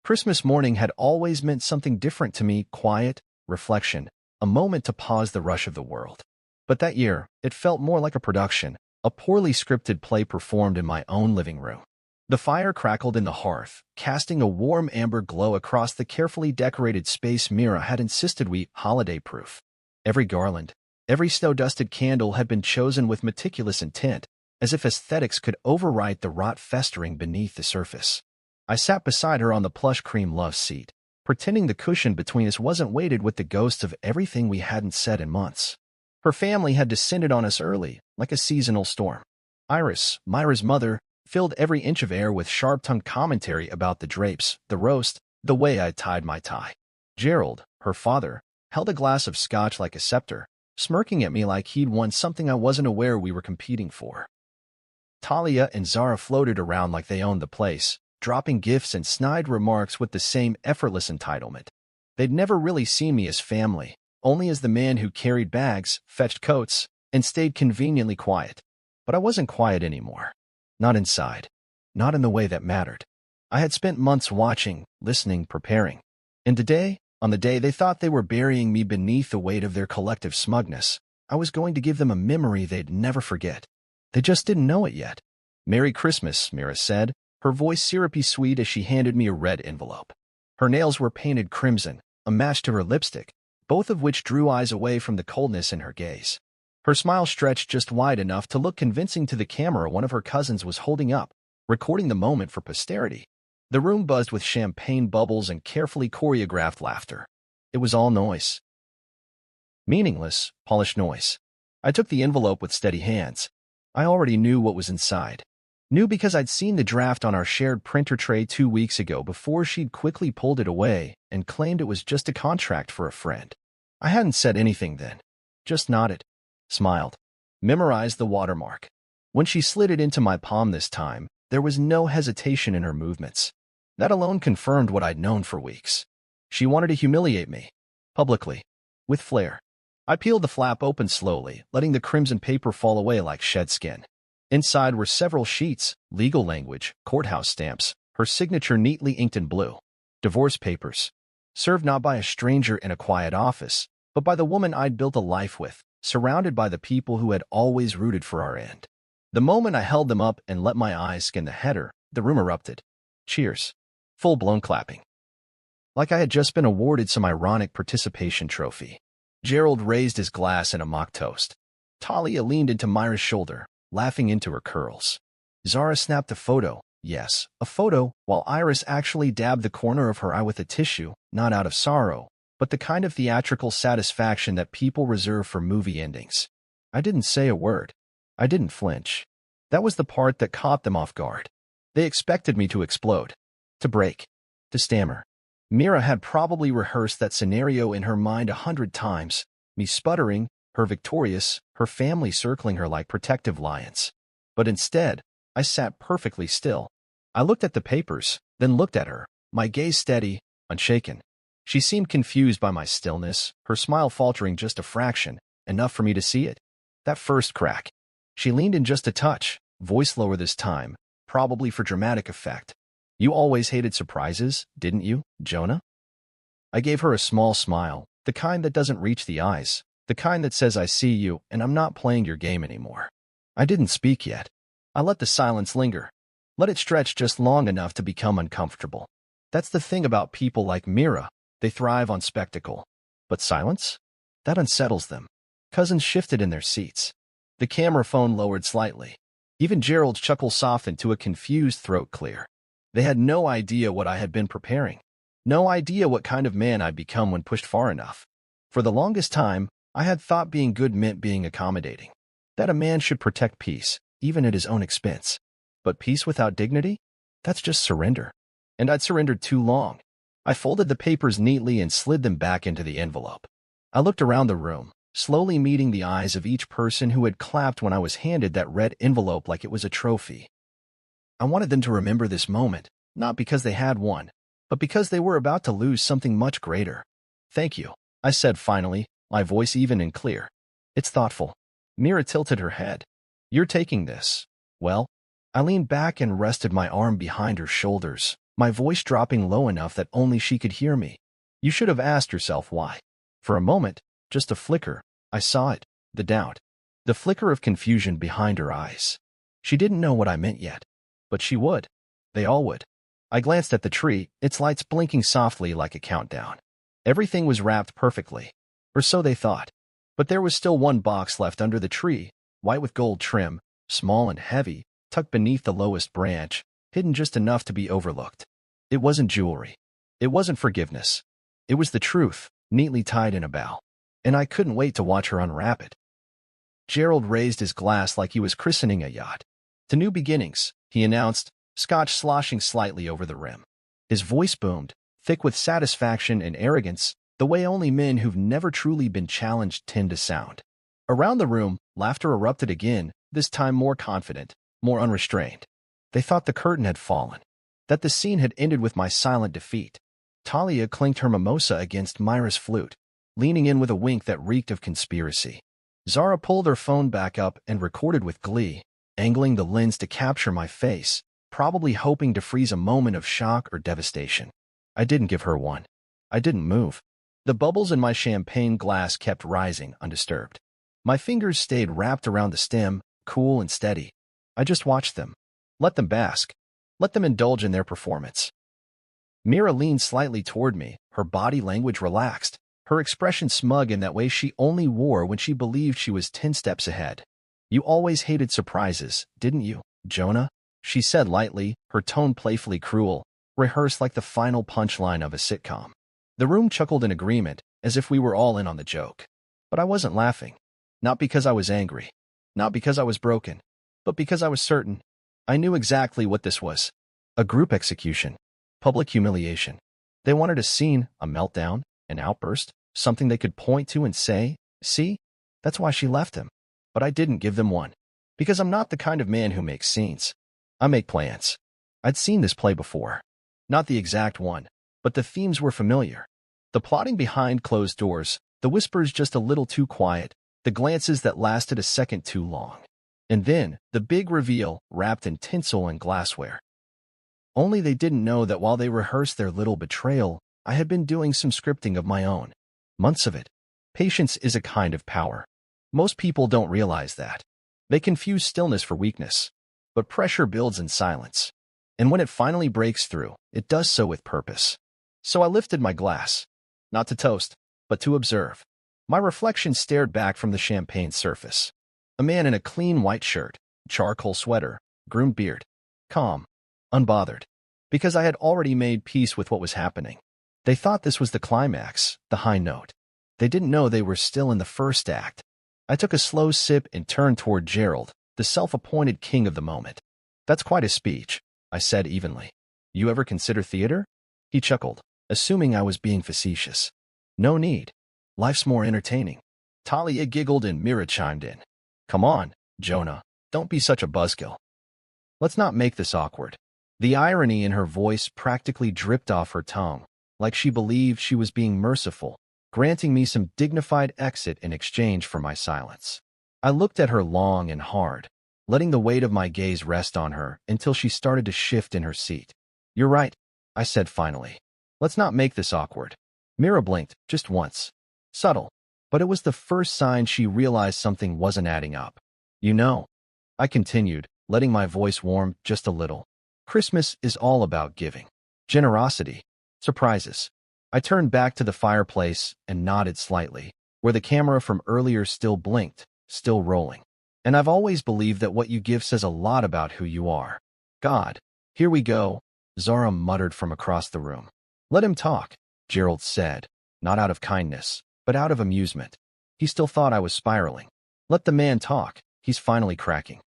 Christmas morning had always meant something different to me: quiet, reflection, a moment to pause the rush of the world. But that year, it felt more like a production, a poorly scripted play performed in my own living room. The fire crackled in the hearth, casting a warm amber glow across the carefully decorated space Mira had insisted we holiday-proof. Every garland, every snow-dusted candle had been chosen with meticulous intent, as if aesthetics could overwrite the rot festering beneath the surface. I sat beside her on the plush cream love seat, pretending the cushion between us wasn't weighted with the ghosts of everything we hadn't said in months. Her family had descended on us early, like a seasonal storm. Iris, Myra's mother, filled every inch of air with sharp-tongued commentary about the drapes, the roast, the way I tied my tie. Gerald, her father, held a glass of scotch like a scepter, smirking at me like he'd won something I wasn't aware we were competing for. Talia and Zara floated around like they owned the place, dropping gifts and snide remarks with the same effortless entitlement. They'd never really seen me as family, only as the man who carried bags, fetched coats, and stayed conveniently quiet. But I wasn't quiet anymore. Not inside. Not in the way that mattered. I had spent months watching, listening, preparing. And today, on the day they thought they were burying me beneath the weight of their collective smugness, I was going to give them a memory they'd never forget. They just didn't know it yet. "Merry Christmas," Mira said, her voice syrupy sweet as she handed me a red envelope. Her nails were painted crimson, a match to her lipstick, both of which drew eyes away from the coldness in her gaze. Her smile stretched just wide enough to look convincing to the camera one of her cousins was holding up, recording the moment for posterity. The room buzzed with champagne bubbles and carefully choreographed laughter. It was all noise. Meaningless, polished noise. I took the envelope with steady hands. I already knew what was inside. Knew because I'd seen the draft on our shared printer tray 2 weeks ago before she'd quickly pulled it away and claimed it was just a contract for a friend. I hadn't said anything then. Just nodded. Smiled. Memorized the watermark. When she slid it into my palm this time, there was no hesitation in her movements. That alone confirmed what I'd known for weeks. She wanted to humiliate me. Publicly. With flair. I peeled the flap open slowly, letting the crimson paper fall away like shed skin. Inside were several sheets, legal language, courthouse stamps, her signature neatly inked in blue. Divorce papers. Served not by a stranger in a quiet office, but by the woman I'd built a life with, surrounded by the people who had always rooted for our end. The moment I held them up and let my eyes scan the header, the room erupted. Cheers. Full-blown clapping. Like I had just been awarded some ironic participation trophy. Gerald raised his glass in a mock toast. Talia leaned into Myra's shoulder, laughing into her curls. Zara snapped a photo, yes, a photo, while Iris actually dabbed the corner of her eye with a tissue, not out of sorrow, but the kind of theatrical satisfaction that people reserve for movie endings. I didn't say a word. I didn't flinch. That was the part that caught them off guard. They expected me to explode, to break, to stammer. Mira had probably rehearsed that scenario in her mind 100 times, me sputtering, her victorious, her family circling her like protective lions. But instead, I sat perfectly still. I looked at the papers, then looked at her, my gaze steady, unshaken. She seemed confused by my stillness, her smile faltering just a fraction, enough for me to see it. That first crack. She leaned in just a touch, voice lower this time, probably for dramatic effect. "You always hated surprises, didn't you, Jonah?" I gave her a small smile, the kind that doesn't reach the eyes, the kind that says I see you and I'm not playing your game anymore. I didn't speak yet. I let the silence linger. Let it stretch just long enough to become uncomfortable. That's the thing about people like Mira. They thrive on spectacle. But silence? That unsettles them. Cousins shifted in their seats. The camera phone lowered slightly. Even Gerald's chuckle softened to a confused throat clear. They had no idea what I had been preparing. No idea what kind of man I'd become when pushed far enough. For the longest time, I had thought being good meant being accommodating. That a man should protect peace, even at his own expense. But peace without dignity? That's just surrender. And I'd surrendered too long. I folded the papers neatly and slid them back into the envelope. I looked around the room, slowly meeting the eyes of each person who had clapped when I was handed that red envelope like it was a trophy. I wanted them to remember this moment, not because they had won, but because they were about to lose something much greater. "Thank you," I said finally, my voice even and clear. "It's thoughtful." Mira tilted her head. "You're taking this. Well?" I leaned back and rested my arm behind her shoulders, my voice dropping low enough that only she could hear me. You should have asked yourself why. For a moment, just a flicker, I saw it, the doubt, the flicker of confusion behind her eyes. She didn't know what I meant yet, but she would. They all would. I glanced at the tree, its lights blinking softly like a countdown. Everything was wrapped perfectly, or so they thought. But there was still one box left under the tree, white with gold trim, small and heavy, tucked beneath the lowest branch, hidden just enough to be overlooked. It wasn't jewelry. It wasn't forgiveness. It was the truth, neatly tied in a bow. And I couldn't wait to watch her unwrap it. Gerald raised his glass like he was christening a yacht. To new beginnings, he announced, scotch sloshing slightly over the rim. His voice boomed, thick with satisfaction and arrogance, the way only men who've never truly been challenged tend to sound. Around the room, laughter erupted again, this time more confident, more unrestrained. They thought the curtain had fallen, that the scene had ended with my silent defeat. Talia clinked her mimosa against Myra's flute, leaning in with a wink that reeked of conspiracy. Zara pulled her phone back up and recorded with glee, angling the lens to capture my face, probably hoping to freeze a moment of shock or devastation. I didn't give her one. I didn't move. The bubbles in my champagne glass kept rising undisturbed. My fingers stayed wrapped around the stem, cool and steady. I just watched them. Let them bask. Let them indulge in their performance. Mira leaned slightly toward me, her body language relaxed, her expression smug in that way she only wore when she believed she was 10 steps ahead. You always hated surprises, didn't you, Jonah? She said lightly, her tone playfully cruel, rehearsed like the final punchline of a sitcom. The room chuckled in agreement, as if we were all in on the joke. But I wasn't laughing. Not because I was angry. Not because I was broken. But because I was certain. I knew exactly what this was. A group execution. Public humiliation. They wanted a scene, a meltdown, an outburst, something they could point to and say, see? That's why she left him. But I didn't give them one. Because I'm not the kind of man who makes scenes. I make plans. I'd seen this play before. Not the exact one, but the themes were familiar. The plotting behind closed doors, the whispers just a little too quiet, the glances that lasted a second too long. And then, the big reveal, wrapped in tinsel and glassware. Only they didn't know that while they rehearsed their little betrayal, I had been doing some scripting of my own. Months of it. Patience is a kind of power. Most people don't realize that. They confuse stillness for weakness. But pressure builds in silence. And when it finally breaks through, it does so with purpose. So I lifted my glass. Not to toast, but to observe. My reflection stared back from the champagne surface. A man in a clean white shirt, charcoal sweater, groomed beard. Calm. Unbothered. Because I had already made peace with what was happening. They thought this was the climax, the high note. They didn't know they were still in the first act. I took a slow sip and turned toward Gerald, the self-appointed king of the moment. That's quite a speech, I said evenly. You ever consider theater? He chuckled, assuming I was being facetious. No need. Life's more entertaining. Talia giggled and Mira chimed in. Come on, Jonah, don't be such a buzzkill. Let's not make this awkward. The irony in her voice practically dripped off her tongue, like she believed she was being merciful, granting me some dignified exit in exchange for my silence. I looked at her long and hard, letting the weight of my gaze rest on her until she started to shift in her seat. You're right, I said finally. Let's not make this awkward. Mira blinked, just once. Subtle, but it was the first sign she realized something wasn't adding up. You know, I continued, letting my voice warm just a little. Christmas is all about giving. Generosity. Surprises. I turned back to the fireplace and nodded slightly, where the camera from earlier still blinked, still rolling. And I've always believed that what you give says a lot about who you are. God. Here we go, Zara muttered from across the room. Let him talk, Gerald said, not out of kindness, but out of amusement. He still thought I was spiraling. Let the man talk, he's finally cracking.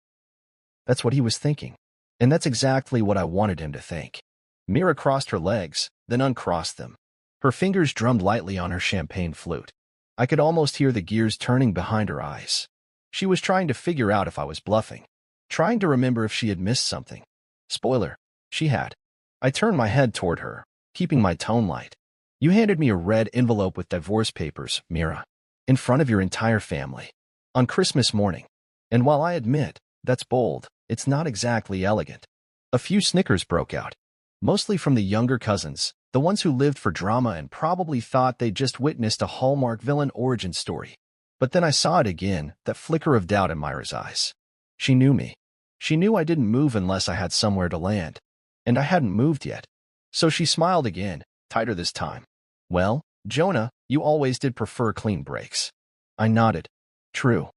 That's what he was thinking. And that's exactly what I wanted him to think. Mira crossed her legs, then uncrossed them. Her fingers drummed lightly on her champagne flute. I could almost hear the gears turning behind her eyes. She was trying to figure out if I was bluffing, trying to remember if she had missed something. Spoiler, she had. I turned my head toward her, keeping my tone light. You handed me a red envelope with divorce papers, Mira, in front of your entire family, on Christmas morning. And while I admit, that's bold, it's not exactly elegant. A few snickers broke out. Mostly from the younger cousins, the ones who lived for drama and probably thought they'd just witnessed a Hallmark villain origin story. But then I saw it again, that flicker of doubt in Myra's eyes. She knew me. She knew I didn't move unless I had somewhere to land. And I hadn't moved yet. So she smiled again, tighter this time. Well, Jonah, you always did prefer clean breaks. I nodded. True.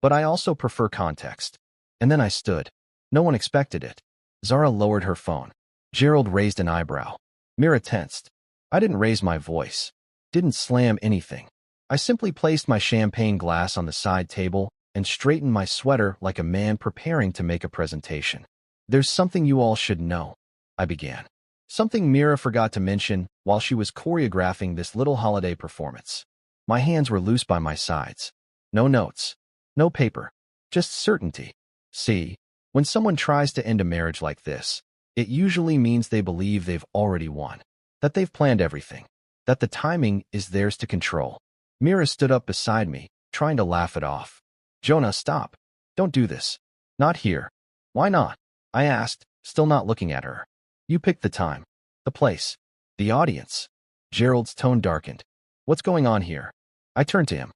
But I also prefer context. And then I stood. No one expected it. Zara lowered her phone. Gerald raised an eyebrow. Mira tensed. I didn't raise my voice. Didn't slam anything. I simply placed my champagne glass on the side table and straightened my sweater like a man preparing to make a presentation. There's something you all should know, I began. Something Mira forgot to mention while she was choreographing this little holiday performance. My hands were loose by my sides. No notes. No paper. Just certainty. See, when someone tries to end a marriage like this, it usually means they believe they've already won, that they've planned everything, that the timing is theirs to control. Mira stood up beside me, trying to laugh it off. Jonah, stop. Don't do this. Not here. Why not? I asked, still not looking at her. You picked the time, the place, the audience. Gerald's tone darkened. What's going on here? I turned to him.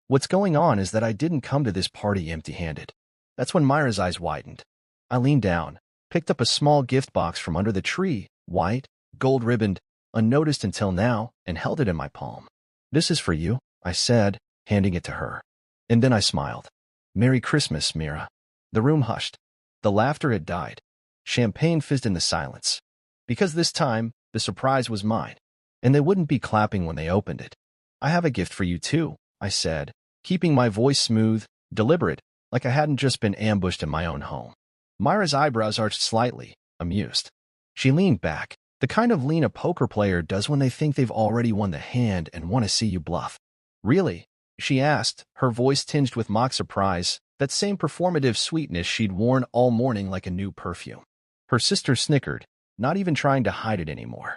What's going on is that I didn't come to this party empty-handed. That's when Myra's eyes widened. I leaned down, picked up a small gift box from under the tree, white, gold-ribboned, unnoticed until now, and held it in my palm. This is for you, I said, handing it to her. And then I smiled. Merry Christmas, Mira. The room hushed. The laughter had died. Champagne fizzed in the silence. Because this time, the surprise was mine, and they wouldn't be clapping when they opened it. I have a gift for you too, I said, keeping my voice smooth, deliberate, like I hadn't just been ambushed in my own home. Myra's eyebrows arched slightly, amused. She leaned back, the kind of lean a poker player does when they think they've already won the hand and want to see you bluff. Really? She asked, her voice tinged with mock surprise, that same performative sweetness she'd worn all morning like a new perfume. Her sister snickered, not even trying to hide it anymore.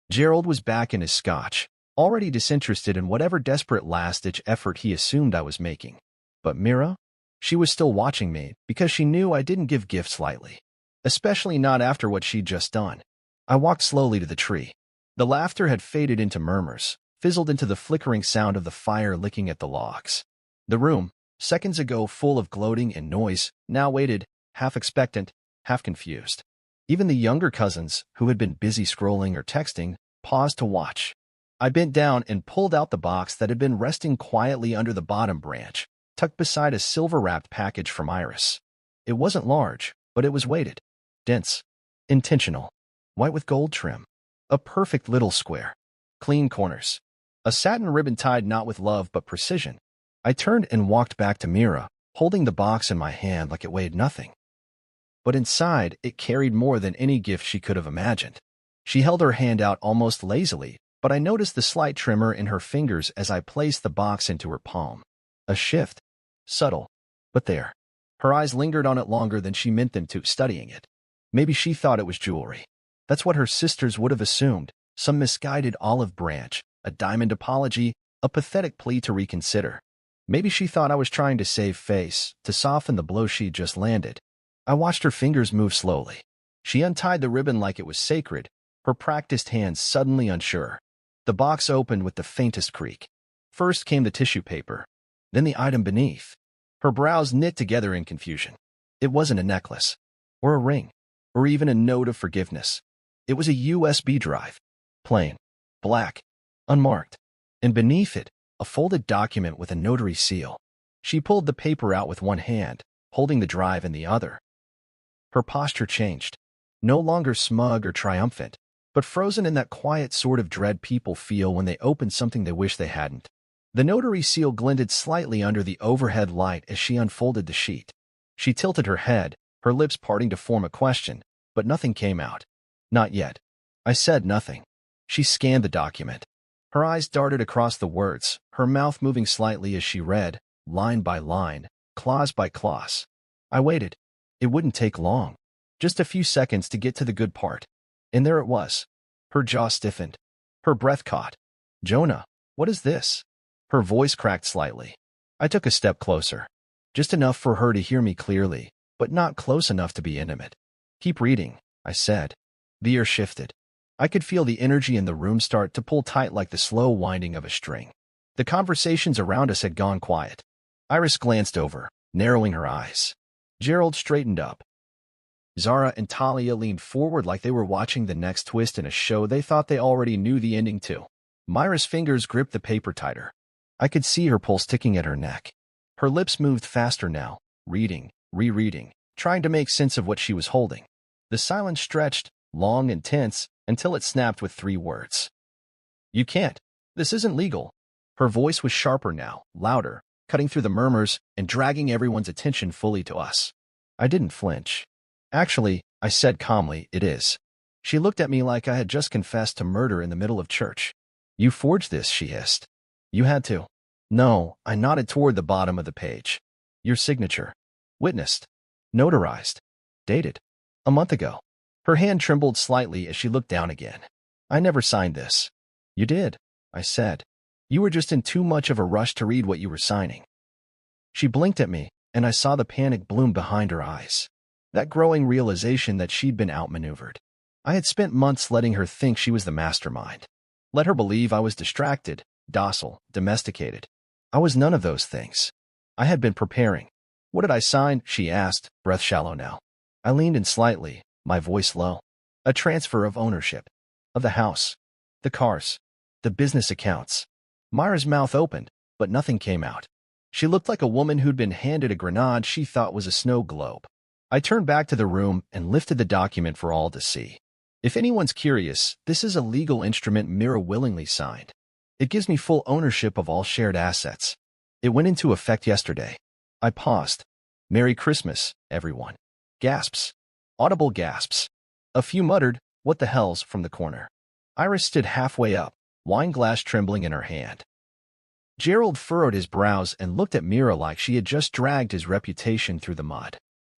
Gerald was back in his scotch, already disinterested in whatever desperate last-ditch effort he assumed I was making. But Mira? She was still watching me because she knew I didn't give gifts lightly, especially not after what she'd just done. I walked slowly to the tree. The laughter had faded into murmurs, fizzled into the flickering sound of the fire licking at the logs. The room, seconds ago full of gloating and noise, now waited, half expectant, half confused. Even the younger cousins, who had been busy scrolling or texting, paused to watch. I bent down and pulled out the box that had been resting quietly under the bottom branch, tucked beside a silver-wrapped package from Iris. It wasn't large, but it was weighted, dense, intentional, white with gold trim, a perfect little square, clean corners, a satin ribbon tied not with love but precision. I turned and walked back to Mira, holding the box in my hand like it weighed nothing. But inside, it carried more than any gift she could have imagined. She held her hand out almost lazily, but I noticed the slight tremor in her fingers as I placed the box into her palm. A shift. Subtle. But there. Her eyes lingered on it longer than she meant them to, studying it. Maybe she thought it was jewelry. That's what her sisters would have assumed. Some misguided olive branch, a diamond apology, a pathetic plea to reconsider. Maybe she thought I was trying to save face, to soften the blow she'd just landed. I watched her fingers move slowly. She untied the ribbon like it was sacred, her practiced hands suddenly unsure. The box opened with the faintest creak. First came the tissue paper, then the item beneath. Her brows knit together in confusion. It wasn't a necklace, or a ring, or even a note of forgiveness. It was a USB drive. Plain, black, unmarked, and beneath it, a folded document with a notary seal. She pulled the paper out with one hand, holding the drive in the other. Her posture changed, no longer smug or triumphant, but frozen in that quiet sort of dread people feel when they open something they wish they hadn't. The notary seal glinted slightly under the overhead light as she unfolded the sheet. She tilted her head, her lips parting to form a question, but nothing came out. Not yet. I said nothing. She scanned the document. Her eyes darted across the words, her mouth moving slightly as she read, line by line, clause by clause. I waited. It wouldn't take long. Just a few seconds to get to the good part. And there it was. Her jaw stiffened. Her breath caught. Jonah, what is this? Her voice cracked slightly. I took a step closer. Just enough for her to hear me clearly, but not close enough to be intimate. Keep reading, I said. The air shifted. I could feel the energy in the room start to pull tight like the slow winding of a string. The conversations around us had gone quiet. Iris glanced over, narrowing her eyes. Gerald straightened up. Zara and Talia leaned forward like they were watching the next twist in a show they thought they already knew the ending to. Myra's fingers gripped the paper tighter. I could see her pulse ticking at her neck. Her lips moved faster now, reading, rereading, trying to make sense of what she was holding. The silence stretched, long and tense, until it snapped with 3 words. "You can't. This isn't legal." Her voice was sharper now, louder, cutting through the murmurs and dragging everyone's attention fully to us. I didn't flinch. "Actually," I said calmly, "it is." She looked at me like I had just confessed to murder in the middle of church. "You forged this," she hissed. "You had to." "No," I nodded toward the bottom of the page. "Your signature. Witnessed. Notarized. Dated. A month ago." Her hand trembled slightly as she looked down again. "I never signed this." "You did," I said. "You were just in too much of a rush to read what you were signing." She blinked at me, and I saw the panic bloom behind her eyes. That growing realization that she'd been outmaneuvered. I had spent months letting her think she was the mastermind. Let her believe I was distracted, docile, domesticated. I was none of those things. I had been preparing. "What did I sign?" she asked, breath shallow now. I leaned in slightly, my voice low. "A transfer of ownership. Of the house. The cars. The business accounts." Myra's mouth opened, but nothing came out. She looked like a woman who'd been handed a grenade she thought was a snow globe. I turned back to the room and lifted the document for all to see. If anyone's curious, this is a legal instrument Mira willingly signed. It gives me full ownership of all shared assets. It went into effect yesterday. I paused. "Merry Christmas, everyone." Gasps. Audible gasps. A few muttered, "What the hell's," from the corner. Iris stood halfway up, wine glass trembling in her hand. Gerald furrowed his brows and looked at Mira like she had just dragged his reputation through the mud.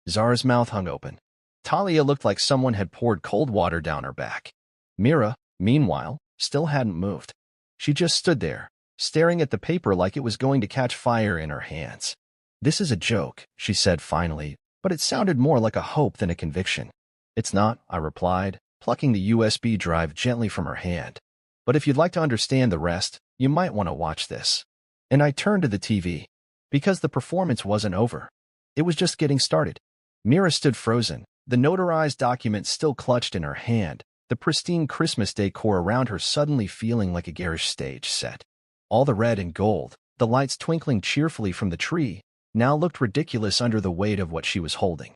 Zara's mouth hung open. Talia looked like someone had poured cold water down her back. Mira, meanwhile, still hadn't moved. She just stood there, staring at the paper like it was going to catch fire in her hands. "This is a joke," she said finally, but it sounded more like a hope than a conviction. "It's not," I replied, plucking the USB drive gently from her hand. "But if you'd like to understand the rest, you might want to watch this." And I turned to the TV. Because the performance wasn't over. It was just getting started. Mira stood frozen, the notarized document still clutched in her hand, the pristine Christmas decor around her suddenly feeling like a garish stage set. All the red and gold, the lights twinkling cheerfully from the tree, now looked ridiculous under the weight of what she was holding.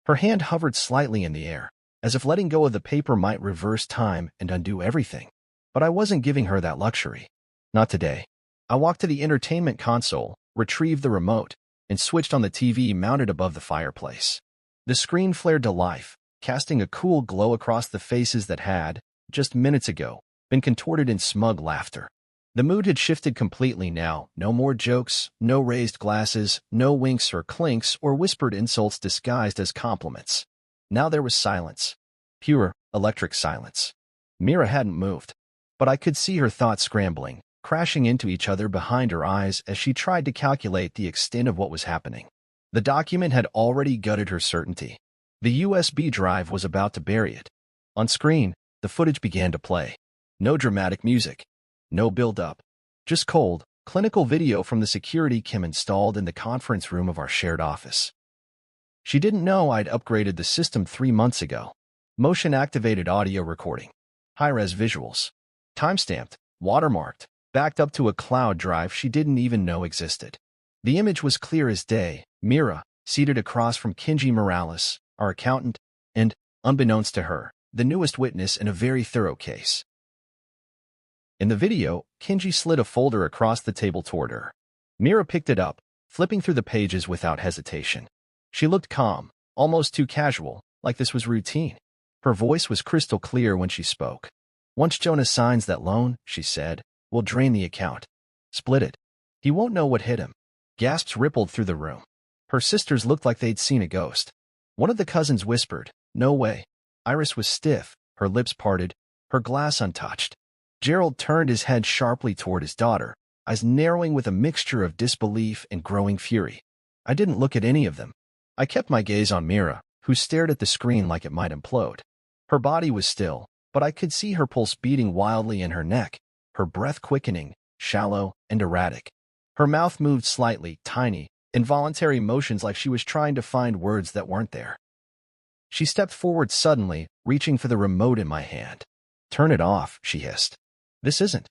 Her hand hovered slightly in the air, as if letting go of the paper might reverse time and undo everything. But I wasn't giving her that luxury. Not today. I walked to the entertainment console, retrieved the remote, and switched on the TV mounted above the fireplace. The screen flared to life, casting a cool glow across the faces that had, just minutes ago, been contorted in smug laughter. The mood had shifted completely now. No more jokes, no raised glasses, no winks or clinks or whispered insults disguised as compliments. Now there was silence. Pure, electric silence. Mira hadn't moved, but I could see her thoughts scrambling, crashing into each other behind her eyes as she tried to calculate the extent of what was happening. The document had already gutted her certainty. The USB drive was about to bury it. On screen, the footage began to play. No dramatic music. No build-up. Just cold, clinical video from the security cam installed in the conference room of our shared office. She didn't know I'd upgraded the system 3 months ago. Motion-activated audio recording. High-res visuals. Timestamped, watermarked, backed up to a cloud drive she didn't even know existed. The image was clear as day, Mira, seated across from Kenji Morales, our accountant, and, unbeknownst to her, the newest witness in a very thorough case. In the video, Kenji slid a folder across the table toward her. Mira picked it up, flipping through the pages without hesitation. She looked calm, almost too casual, like this was routine. Her voice was crystal clear when she spoke. "Once Jonah signs that loan," she said, "we'll drain the account. Split it. He won't know what hit him." Gasps rippled through the room. Her sisters looked like they'd seen a ghost. One of the cousins whispered, "No way." Iris was stiff, her lips parted, her glass untouched. Gerald turned his head sharply toward his daughter, eyes narrowing with a mixture of disbelief and growing fury. I didn't look at any of them. I kept my gaze on Mira, who stared at the screen like it might implode. Her body was still, but I could see her pulse beating wildly in her neck, her breath quickening, shallow and erratic. Her mouth moved slightly, tiny, involuntary motions like she was trying to find words that weren't there. She stepped forward suddenly, reaching for the remote in my hand. "Turn it off," she hissed. This isn't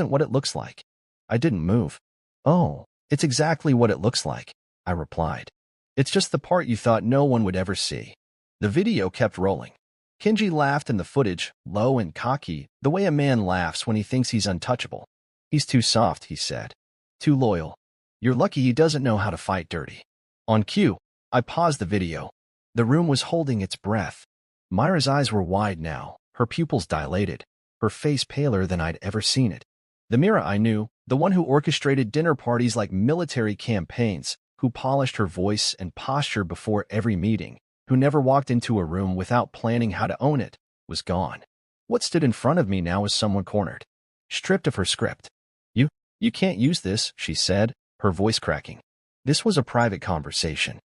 what it looks like." I didn't move. "Oh, it's exactly what it looks like," I replied. "It's just the part you thought no one would ever see." The video kept rolling. Kenji laughed in the footage, low and cocky, the way a man laughs when he thinks he's untouchable. "He's too soft," he said. "Too loyal. You're lucky he doesn't know how to fight dirty." On cue, I paused the video. The room was holding its breath. Myra's eyes were wide now, her pupils dilated, her face paler than I'd ever seen it. The Mira I knew, the one who orchestrated dinner parties like military campaigns, who polished her voice and posture before every meeting, who never walked into a room without planning how to own it, was gone. What stood in front of me now was someone cornered, stripped of her script. You can't use this," she said, her voice cracking. "This was a private conversation."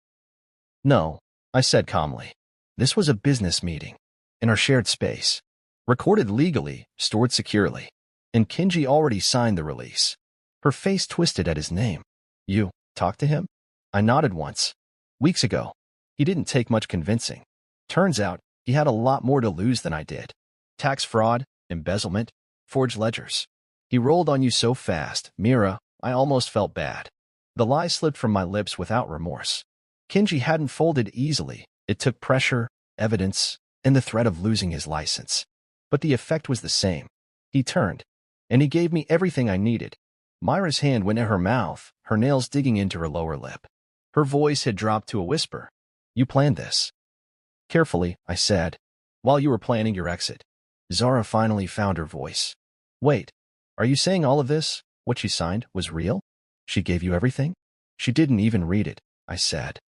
"No," I said calmly. "This was a business meeting. In our shared space. Recorded legally, stored securely. And Kenji already signed the release." Her face twisted at his name. "You talked to him?" I nodded once. "Weeks ago. He didn't take much convincing. Turns out, he had a lot more to lose than I did. Tax fraud, embezzlement, forged ledgers. He rolled on you so fast, Mira, I almost felt bad." The lie slipped from my lips without remorse. Kenji hadn't folded easily. It took pressure, evidence, and the threat of losing his license. But the effect was the same. He turned, and he gave me everything I needed. Myra's hand went at her mouth, her nails digging into her lower lip. Her voice had dropped to a whisper. "You planned this." "Carefully," I said, "while you were planning your exit." Zara finally found her voice. "Wait, are you saying all of this, what she signed, was real? She gave you everything?" "She didn't even read it," I said.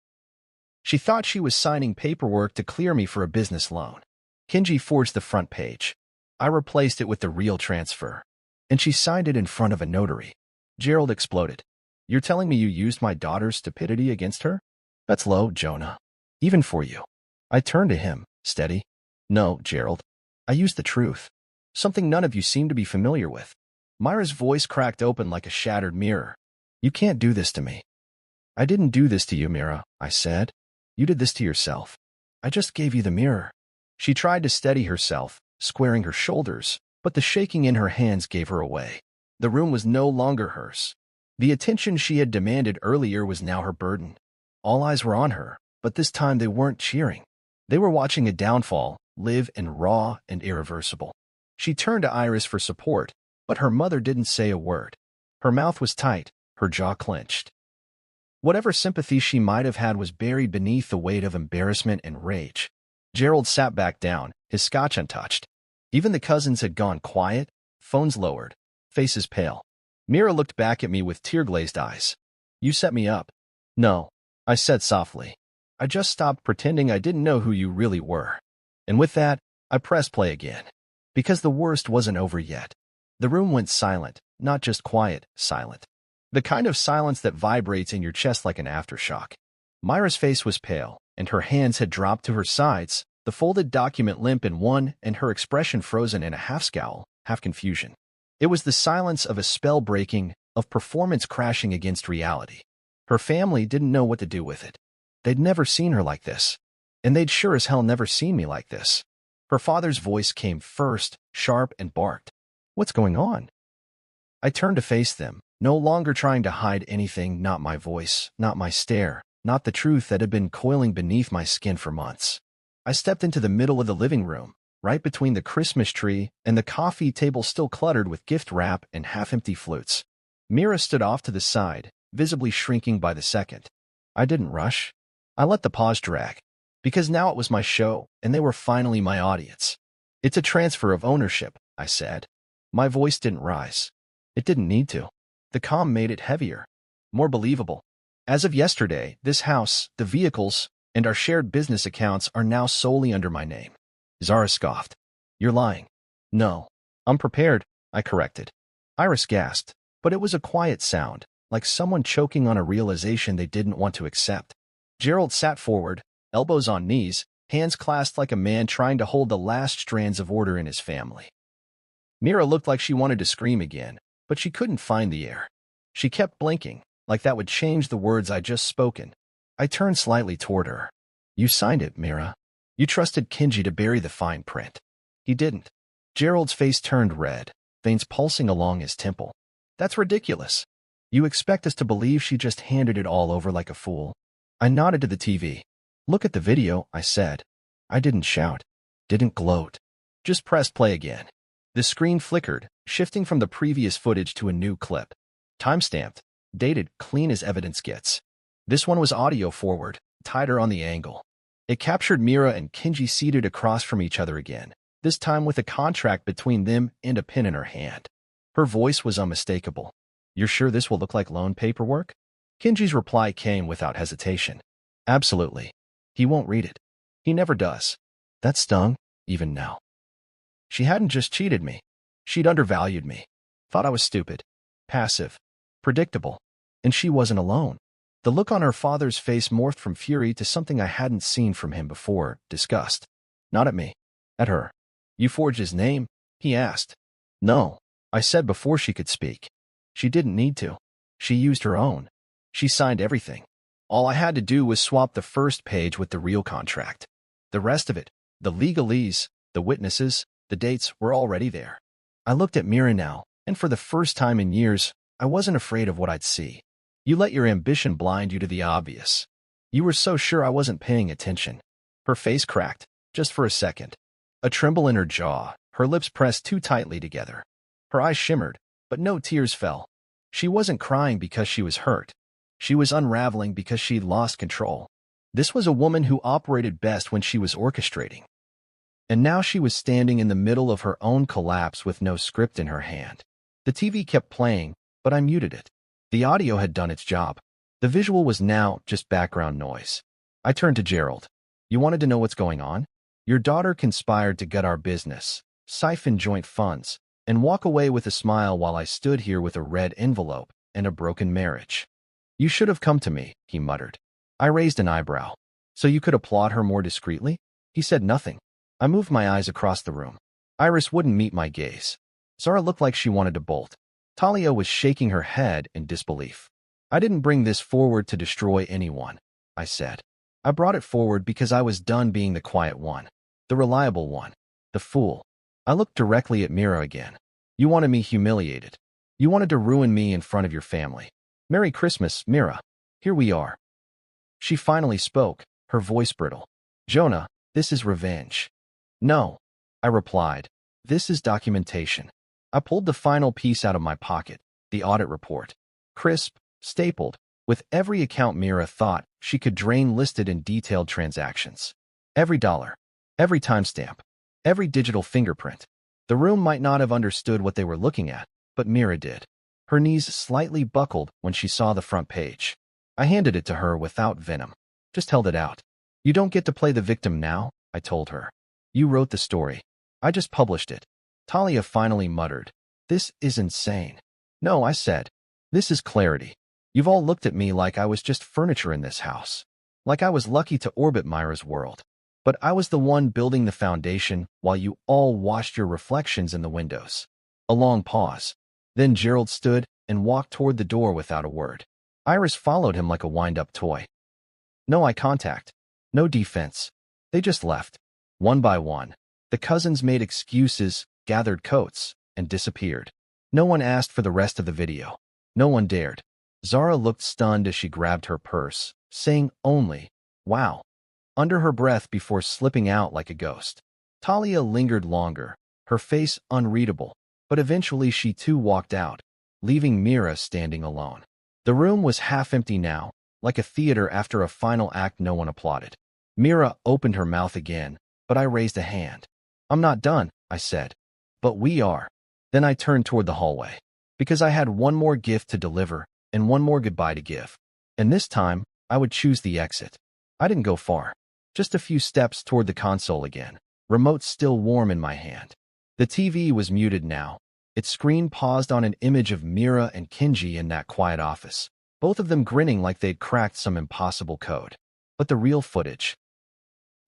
"She thought she was signing paperwork to clear me for a business loan. Kenji forged the front page. I replaced it with the real transfer. And she signed it in front of a notary." Gerald exploded. "You're telling me you used my daughter's stupidity against her? That's low, Jonah. Even for you." I turned to him, steady. "No, Gerald. I used the truth. Something none of you seem to be familiar with." Myra's voice cracked open like a shattered mirror. "You can't do this to me." "I didn't do this to you, Mira," I said. "You did this to yourself. I just gave you the mirror." She tried to steady herself, squaring her shoulders, but the shaking in her hands gave her away. The room was no longer hers. The attention she had demanded earlier was now her burden. All eyes were on her, but this time they weren't cheering. They were watching a downfall, live and raw and irreversible. She turned to Iris for support, but her mother didn't say a word. Her mouth was tight, her jaw clenched. Whatever sympathy she might have had was buried beneath the weight of embarrassment and rage. Gerald sat back down, his scotch untouched. Even the cousins had gone quiet, phones lowered, faces pale. Mira looked back at me with tear-glazed eyes. "You set me up." "No," I said softly. "I just stopped pretending I didn't know who you really were." And with that, I pressed play again. Because the worst wasn't over yet. The room went silent, not just quiet, silent. The kind of silence that vibrates in your chest like an aftershock. Myra's face was pale, and her hands had dropped to her sides, the folded document limp in one and her expression frozen in a half scowl, half confusion. It was the silence of a spell breaking, of performance crashing against reality. Her family didn't know what to do with it. They'd never seen her like this. And they'd sure as hell never seen me like this. Her father's voice came first, sharp and barked. "What's going on?" I turned to face them, no longer trying to hide anything, not my voice, not my stare, not the truth that had been coiling beneath my skin for months. I stepped into the middle of the living room, right between the Christmas tree and the coffee table still cluttered with gift wrap and half-empty flutes. Mira stood off to the side, visibly shrinking by the second. I didn't rush. I let the pause drag. Because now it was my show, and they were finally my audience. "It's a transfer of ownership," I said. My voice didn't rise. It didn't need to. The calm made it heavier, more believable. "As of yesterday, this house, the vehicles, and our shared business accounts are now solely under my name." Zara scoffed. "You're lying." "No. I'm prepared," I corrected. Iris gasped, but it was a quiet sound, like someone choking on a realization they didn't want to accept. Gerald sat forward, elbows on knees, hands clasped like a man trying to hold the last strands of order in his family. Mira looked like she wanted to scream again, but she couldn't find the air. She kept blinking, like that would change the words I'd just spoken. I turned slightly toward her. You signed it, Mira. You trusted Kenji to bury the fine print. He didn't. Gerald's face turned red, veins pulsing along his temple. That's ridiculous. You expect us to believe she just handed it all over like a fool. I nodded to the TV. Look at the video, I said. I didn't shout, didn't gloat. Just pressed play again. The screen flickered, shifting from the previous footage to a new clip. Timestamped, dated, clean as evidence gets. This one was audio forward, tighter on the angle. It captured Mira and Kenji seated across from each other again, this time with a contract between them and a pen in her hand. Her voice was unmistakable. You're sure this will look like loan paperwork? Kenji's reply came without hesitation. Absolutely. He won't read it. He never does. That stung, even now. She hadn't just cheated me. She'd undervalued me. Thought I was stupid, passive, predictable. And she wasn't alone. The look on her father's face morphed from fury to something I hadn't seen from him before, disgust. Not at me. At her. You forged his name? He asked. No, I said before she could speak. She didn't need to. She used her own. She signed everything. All I had to do was swap the first page with the real contract. The rest of it, the legalese, the witnesses, the dates were already there. I looked at Mira now, and for the first time in years, I wasn't afraid of what I'd see. You let your ambition blind you to the obvious. You were so sure I wasn't paying attention. Her face cracked, just for a second. A tremble in her jaw, her lips pressed too tightly together. Her eyes shimmered, but no tears fell. She wasn't crying because she was hurt. She was unraveling because she'd lost control. This was a woman who operated best when she was orchestrating. And now she was standing in the middle of her own collapse with no script in her hand. The TV kept playing, but I muted it. The audio had done its job. The visual was now just background noise. I turned to Gerald. You wanted to know what's going on? Your daughter conspired to gut our business, siphon joint funds, and walk away with a smile while I stood here with a red envelope and a broken marriage. You should have come to me, he muttered. I raised an eyebrow. So you could applaud her more discreetly? He said nothing. I moved my eyes across the room. Iris wouldn't meet my gaze. Zara looked like she wanted to bolt. Talia was shaking her head in disbelief. I didn't bring this forward to destroy anyone, I said. I brought it forward because I was done being the quiet one, the reliable one, the fool. I looked directly at Mira again. You wanted me humiliated. You wanted to ruin me in front of your family. Merry Christmas, Mira. Here we are. She finally spoke, her voice brittle. Jonah, this is revenge. No, I replied. This is documentation. I pulled the final piece out of my pocket, the audit report. Crisp, stapled, with every account Mira thought she could drain listed in detailed transactions. Every dollar, every timestamp, every digital fingerprint. The room might not have understood what they were looking at, but Mira did. Her knees slightly buckled when she saw the front page. I handed it to her without venom. Just held it out. You don't get to play the victim now, I told her. You wrote the story. I just published it. Talia finally muttered. This is insane. No, I said. This is clarity. You've all looked at me like I was just furniture in this house. Like I was lucky to orbit Myra's world. But I was the one building the foundation while you all watched your reflections in the windows. A long pause. Then Gerald stood and walked toward the door without a word. Iris followed him like a wind-up toy. No eye contact. No defense. They just left. One by one. The cousins made excuses, gathered coats, and disappeared. No one asked for the rest of the video. No one dared. Zara looked stunned as she grabbed her purse, saying only, wow, under her breath before slipping out like a ghost. Talia lingered longer, her face unreadable, but eventually she too walked out, leaving Mira standing alone. The room was half empty now, like a theater after a final act no one applauded. Mira opened her mouth again, but I raised a hand. I'm not done, I said. But we are. Then I turned toward the hallway, because I had one more gift to deliver and one more goodbye to give. And this time, I would choose the exit. I didn't go far. Just a few steps toward the console again, remote still warm in my hand. The TV was muted now. Its screen paused on an image of Mira and Kenji in that quiet office, both of them grinning like they'd cracked some impossible code. But the real footage,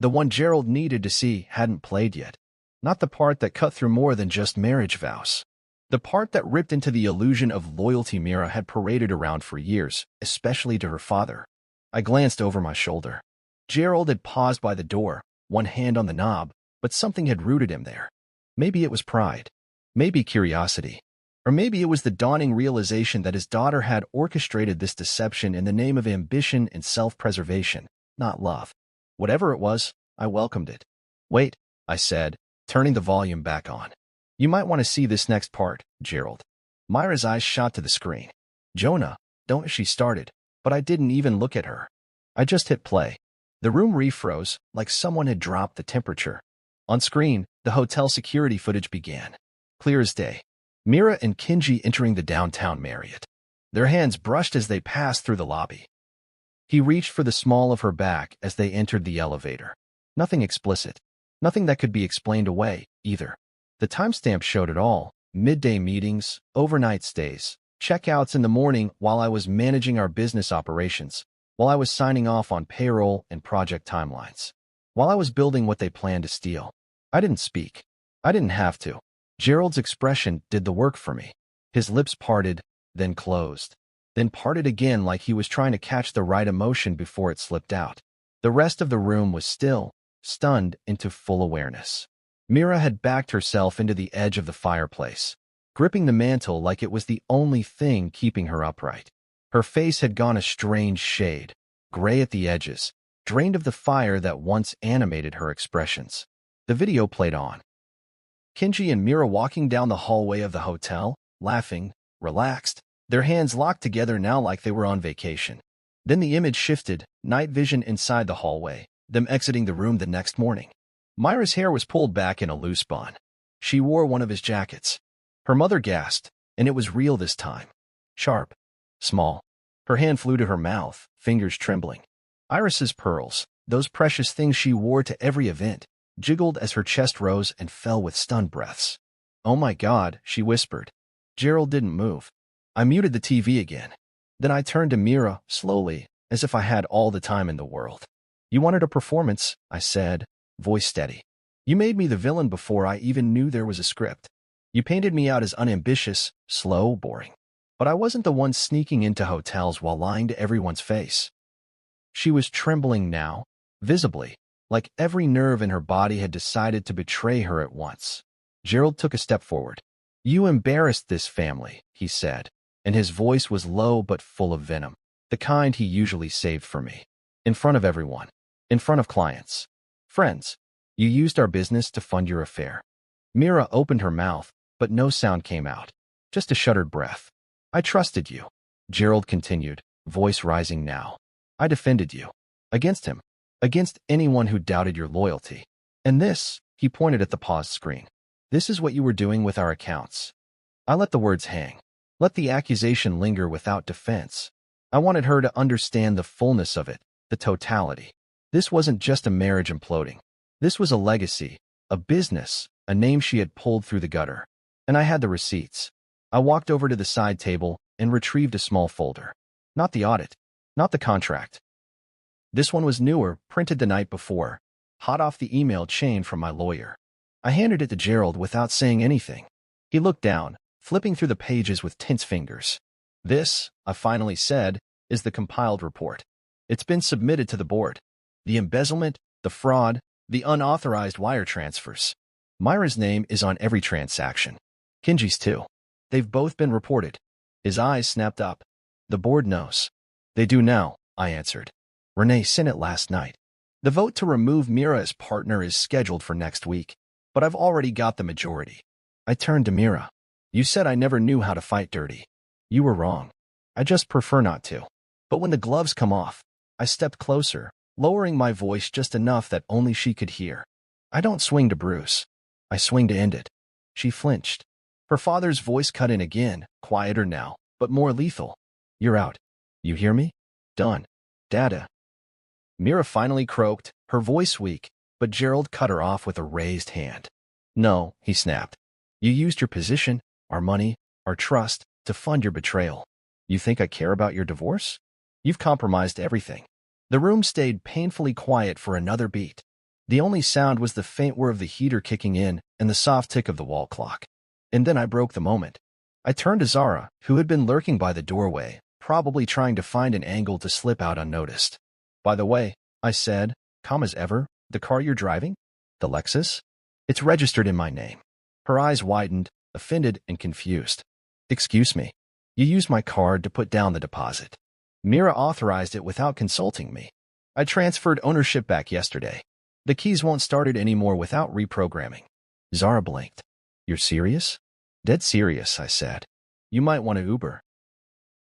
The one Gerald needed to see hadn't played yet. Not the part that cut through more than just marriage vows. The part that ripped into the illusion of loyalty Mira had paraded around for years, especially to her father. I glanced over my shoulder. Gerald had paused by the door, one hand on the knob, but something had rooted him there. Maybe it was pride. Maybe curiosity. Or maybe it was the dawning realization that his daughter had orchestrated this deception in the name of ambition and self-preservation, not love. Whatever it was, I welcomed it. Wait, I said, turning the volume back on. You might want to see this next part, Gerald. Myra's eyes shot to the screen. Jonah, don't, she started, but I didn't even look at her. I just hit play. The room refroze, like someone had dropped the temperature. On screen, the hotel security footage began. Clear as day. Mira and Kenji entering the downtown Marriott. Their hands brushed as they passed through the lobby. He reached for the small of her back as they entered the elevator. Nothing explicit. Nothing that could be explained away, either. The timestamp showed it all. Midday meetings, overnight stays, checkouts in the morning while I was managing our business operations, while I was signing off on payroll and project timelines, while I was building what they planned to steal. I didn't speak. I didn't have to. Gerald's expression did the work for me. His lips parted, then closed, then parted again like he was trying to catch the right emotion before it slipped out. The rest of the room was still, stunned into full awareness. Mira had backed herself into the edge of the fireplace, gripping the mantle like it was the only thing keeping her upright. Her face had gone a strange shade, gray at the edges, drained of the fire that once animated her expressions. The video played on. Kenji and Mira walking down the hallway of the hotel, laughing, relaxed, their hands locked together now like they were on vacation. Then the image shifted, night vision inside the hallway, them exiting the room the next morning. Myra's hair was pulled back in a loose bun. She wore one of his jackets. Her mother gasped, and it was real this time. Sharp. Small. Her hand flew to her mouth, fingers trembling. Iris's pearls, those precious things she wore to every event, jiggled as her chest rose and fell with stunned breaths. Oh my God, she whispered. Gerald didn't move. I muted the TV again. Then I turned to Mira, slowly, as if I had all the time in the world. You wanted a performance, I said, voice steady. You made me the villain before I even knew there was a script. You painted me out as unambitious, slow, boring. But I wasn't the one sneaking into hotels while lying to everyone's face. She was trembling now, visibly, like every nerve in her body had decided to betray her at once. Gerald took a step forward. You embarrassed this family, he said, and his voice was low but full of venom, the kind he usually saved for me. In front of everyone. In front of clients. Friends. You used our business to fund your affair. Mira opened her mouth, but no sound came out. Just a shuddered breath. I trusted you. Gerald continued, voice rising now. I defended you. Against him. Against anyone who doubted your loyalty. And this, he pointed at the paused screen. This is what you were doing with our accounts. I let the words hang. Let the accusation linger without defense. I wanted her to understand the fullness of it, the totality. This wasn't just a marriage imploding. This was a legacy, a business, a name she had pulled through the gutter. And I had the receipts. I walked over to the side table and retrieved a small folder. Not the audit. Not the contract. This one was newer, printed the night before, hot off the email chain from my lawyer. I handed it to Gerald without saying anything. He looked down, flipping through the pages with tense fingers. This, I finally said, is the compiled report. It's been submitted to the board. The embezzlement, the fraud, the unauthorized wire transfers. Myra's name is on every transaction. Kenji's too. They've both been reported. His eyes snapped up. The board knows. They do now, I answered. Renee sent it last night. The vote to remove Mira as partner is scheduled for next week, but I've already got the majority. I turned to Mira. You said I never knew how to fight dirty. You were wrong. I just prefer not to. But when the gloves come off, I stepped closer, lowering my voice just enough that only she could hear. I don't swing to bruise. I swing to end it. She flinched. Her father's voice cut in again, quieter now, but more lethal. You're out. You hear me? Done. Dada. Mira finally croaked, her voice weak, but Gerald cut her off with a raised hand. No, he snapped. You used your position, our money, our trust, to fund your betrayal. You think I care about your divorce? You've compromised everything. The room stayed painfully quiet for another beat. The only sound was the faint whir of the heater kicking in and the soft tick of the wall clock. And then I broke the moment. I turned to Zara, who had been lurking by the doorway, probably trying to find an angle to slip out unnoticed. "By the way," I said, calm as ever, "the car you're driving? The Lexus? It's registered in my name." Her eyes widened, offended and confused. "Excuse me. You used my card to put down the deposit. Mira authorized it without consulting me. I transferred ownership back yesterday. The keys won't start it anymore without reprogramming." Zara blinked. "You're serious?" "Dead serious," I said. "You might want to Uber."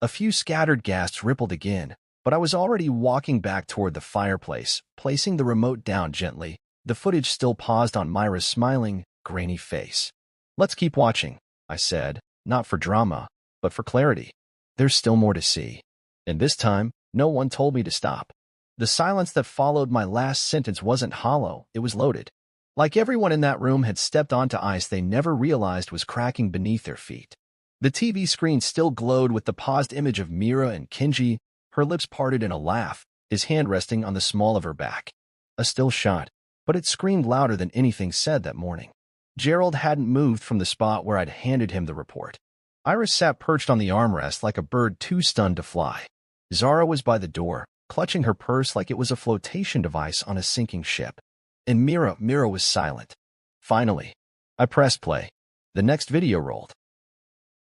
A few scattered gasps rippled again, but I was already walking back toward the fireplace, placing the remote down gently, the footage still paused on Myra's smiling, grainy face. "Let's keep watching," I said, not for drama, but for clarity. There's still more to see. And this time, no one told me to stop. The silence that followed my last sentence wasn't hollow, it was loaded. Like everyone in that room had stepped onto ice they never realized was cracking beneath their feet. The TV screen still glowed with the paused image of Mira and Kenji, her lips parted in a laugh, his hand resting on the small of her back. A still shot, but it screamed louder than anything said that morning. Gerald hadn't moved from the spot where I'd handed him the report. Iris sat perched on the armrest like a bird too stunned to fly. Zara was by the door, clutching her purse like it was a flotation device on a sinking ship. And Mira was silent. Finally, I pressed play. The next video rolled.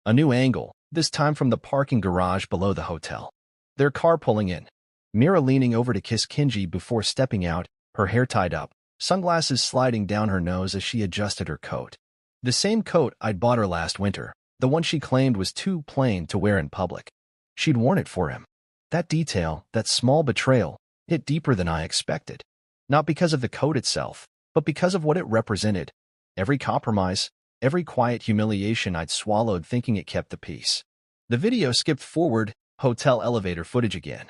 A new angle, this time from the parking garage below the hotel. Their car pulling in. Mira leaning over to kiss Kenji before stepping out, her hair tied up, sunglasses sliding down her nose as she adjusted her coat. The same coat I'd bought her last winter, the one she claimed was too plain to wear in public. She'd worn it for him. That detail, that small betrayal, hit deeper than I expected. Not because of the coat itself, but because of what it represented. Every compromise, every quiet humiliation I'd swallowed thinking it kept the peace. The video skipped forward, hotel elevator footage again.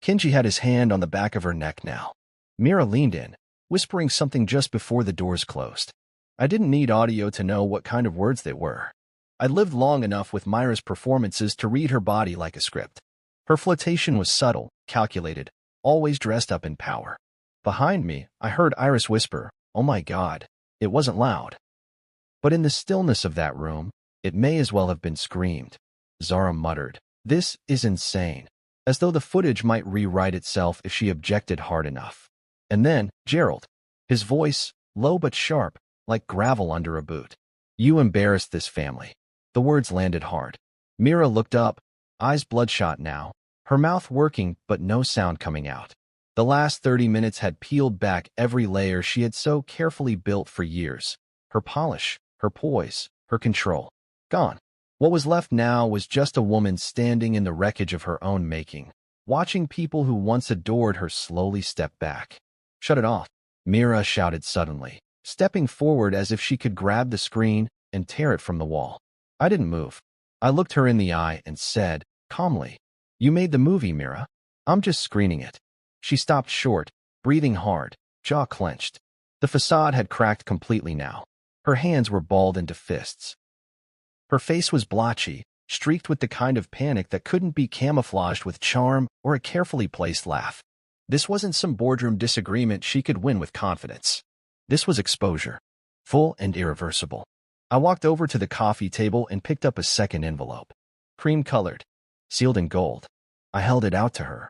Kenji had his hand on the back of her neck now. Mira leaned in, whispering something just before the doors closed. I didn't need audio to know what kind of words they were. I'd lived long enough with Myra's performances to read her body like a script. Her flirtation was subtle, calculated, always dressed up in power. Behind me, I heard Iris whisper, "Oh my God." It wasn't loud. But in the stillness of that room, it may as well have been screamed. Zara muttered, "This is insane," as though the footage might rewrite itself if she objected hard enough. And then, Gerald. His voice, low but sharp, like gravel under a boot. "You embarrassed this family." The words landed hard. Mira looked up, eyes bloodshot now, her mouth working but no sound coming out. The last 30 minutes had peeled back every layer she had so carefully built for years. Her polish, her poise, her control. Gone. What was left now was just a woman standing in the wreckage of her own making, watching people who once adored her slowly step back. "Shut it off," Mira shouted suddenly, stepping forward as if she could grab the screen and tear it from the wall. I didn't move. I looked her in the eye and said, calmly, "You made the movie, Mira. I'm just screening it." She stopped short, breathing hard, jaw clenched. The facade had cracked completely now. Her hands were balled into fists. Her face was blotchy, streaked with the kind of panic that couldn't be camouflaged with charm or a carefully placed laugh. This wasn't some boardroom disagreement she could win with confidence. This was exposure, full and irreversible. I walked over to the coffee table and picked up a second envelope. Cream-colored, sealed in gold. I held it out to her.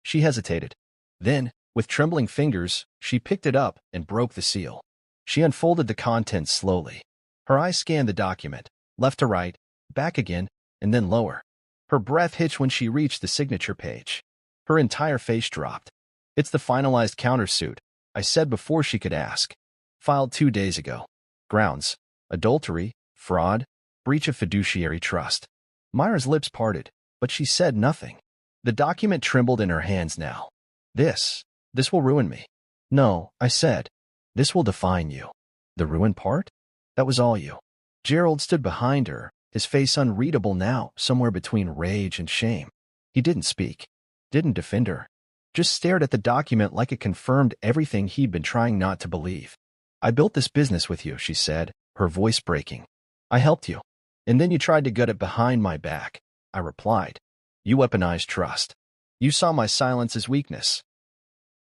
She hesitated. Then, with trembling fingers, she picked it up and broke the seal. She unfolded the contents slowly. Her eyes scanned the document, left to right, back again, and then lower. Her breath hitched when she reached the signature page. Her entire face dropped. "It's the finalized countersuit," I said before she could ask. "Filed 2 days ago. Grounds: adultery, fraud, breach of fiduciary trust." Myra's lips parted, but she said nothing. The document trembled in her hands now. This will ruin me." "No," I said. "This will define you." "The ruin part? That was all you." Gerald stood behind her, his face unreadable now, somewhere between rage and shame. He didn't speak, didn't defend her, just stared at the document like it confirmed everything he'd been trying not to believe. "I built this business with you," she said, her voice breaking. "I helped you. And then you tried to gut it behind my back," I replied. "You weaponized trust. You saw my silence as weakness."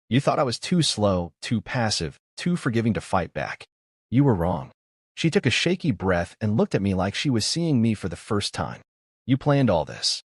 You thought I was too slow, too passive, too forgiving to fight back. You were wrong. She took a shaky breath and looked at me like she was seeing me for the first time. You planned all this.